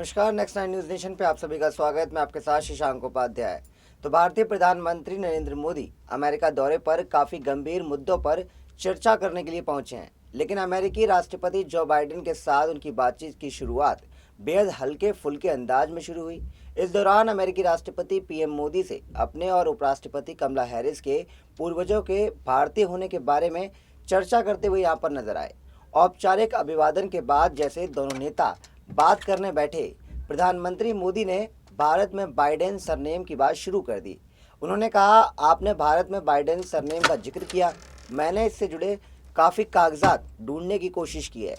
नमस्कार, next nine news nation पे आप सभी का स्वागत। मैं आपके साथ शशांक उपाध्याय। तो भारतीय प्रधानमंत्री नरेंद्र मोदी अमेरिका दौरे पर काफी गंभीर मुद्दों पर चर्चा करने के लिए पहुंचे हैं, लेकिन अमेरिकी राष्ट्रपति जो बाइडेन के साथ उनकी बातचीत की शुरुआत बेहद हल्के फुल्के अंदाज में शुरू हुई। इस दौरान अमेरिकी राष्ट्रपति पीएम मोदी से अपने और उपराष्ट्रपति कमला हैरिस के पूर्वजों के भारतीय होने के बारे में चर्चा करते हुए यहाँ पर नजर आए। औपचारिक अभिवादन के बाद जैसे दोनों नेता बात करने बैठे, प्रधानमंत्री मोदी ने भारत में बाइडेन सरनेम की बात शुरू कर दी। उन्होंने कहा, आपने भारत में बाइडेन सरनेम का जिक्र किया। मैंने इससे जुड़े काफ़ी कागजात ढूंढने की कोशिश की है।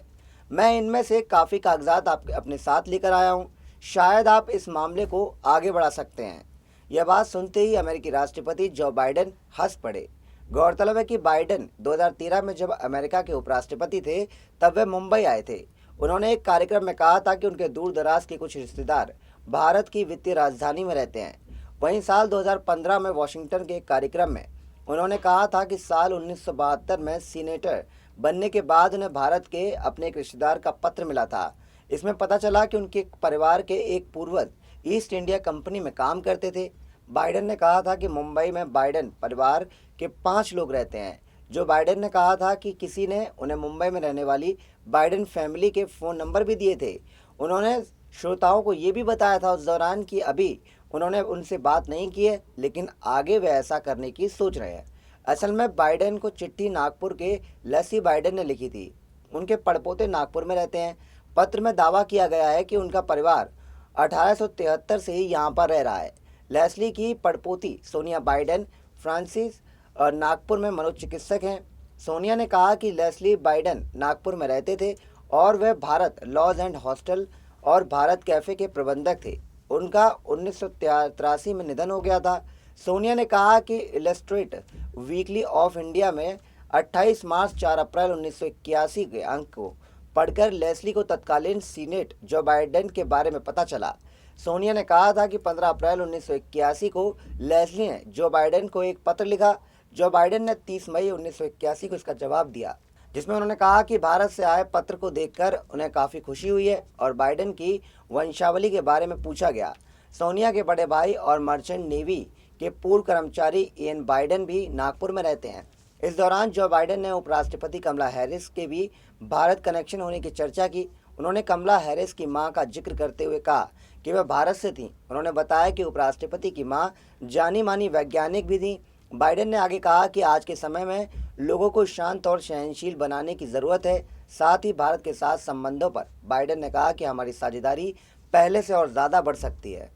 मैं इनमें से काफ़ी कागजात आपके अपने साथ लेकर आया हूँ। शायद आप इस मामले को आगे बढ़ा सकते हैं। यह बात सुनते ही अमेरिकी राष्ट्रपति जो बाइडेन हंस पड़े। गौरतलब है कि बाइडेन 2013 में जब अमेरिका के उपराष्ट्रपति थे तब वे मुंबई आए थे। उन्होंने एक कार्यक्रम में कहा था कि उनके दूर दराज के कुछ रिश्तेदार भारत की वित्तीय राजधानी में रहते हैं। वहीं साल 2015 में वॉशिंगटन के एक कार्यक्रम में उन्होंने कहा था कि साल 1972 में सीनेटर बनने के बाद उन्हें भारत के अपने एक रिश्तेदार का पत्र मिला था। इसमें पता चला कि उनके परिवार के एक पूर्वज ईस्ट इंडिया कंपनी में काम करते थे। बाइडेन ने कहा था कि मुंबई में बाइडेन परिवार के 5 लोग रहते हैं। जो बाइडेन ने कहा था कि किसी ने उन्हें मुंबई में रहने वाली बाइडेन फैमिली के फ़ोन नंबर भी दिए थे। उन्होंने श्रोताओं को ये भी बताया था उस दौरान कि अभी उन्होंने उनसे बात नहीं की है, लेकिन आगे वे ऐसा करने की सोच रहे हैं। असल में बाइडेन को चिट्ठी नागपुर के लेस्ली बाइडेन ने लिखी थी। उनके पड़पोते नागपुर में रहते हैं। पत्र में दावा किया गया है कि उनका परिवार 1873 से ही यहाँ पर रह रहा है। लेस्ली की पड़पोती सोनिया बाइडेन फ्रांसिस और नागपुर में मनोचिकित्सक हैं। सोनिया ने कहा कि लेस्ली बाइडेन नागपुर में रहते थे और वह भारत लॉज एंड हॉस्टल और भारत कैफ़े के प्रबंधक थे। उनका 1983 में निधन हो गया था। सोनिया ने कहा कि इलस्ट्रेट वीकली ऑफ इंडिया में 28 मार्च 4 अप्रैल 1981 के अंक को पढ़कर लेस्ली को तत्कालीन सीनेट जो बाइडेन के बारे में पता चला। सोनिया ने कहा था कि 15 अप्रैल 1981 को लेस्ली ने जो बाइडेन को एक पत्र लिखा। जो बाइडेन ने 30 मई 1981 को इसका जवाब दिया, जिसमें उन्होंने कहा कि भारत से आए पत्र को देखकर उन्हें काफ़ी खुशी हुई है और बाइडेन की वंशावली के बारे में पूछा गया। सोनिया के बड़े भाई और मर्चेंट नेवी के पूर्व कर्मचारी इयन बाइडेन भी नागपुर में रहते हैं। इस दौरान जो बाइडेन ने उपराष्ट्रपति कमला हैरिस के भी भारत कनेक्शन होने की चर्चा की। उन्होंने कमला हैरिस की मां का जिक्र करते हुए कहा कि वह भारत से थीं। उन्होंने बताया कि उपराष्ट्रपति की मां जानी मानी वैज्ञानिक भी थीं। बाइडेन ने आगे कहा कि आज के समय में लोगों को शांत और सहनशील बनाने की ज़रूरत है। साथ ही भारत के साथ संबंधों पर बाइडेन ने कहा कि हमारी साझेदारी पहले से और ज़्यादा बढ़ सकती है।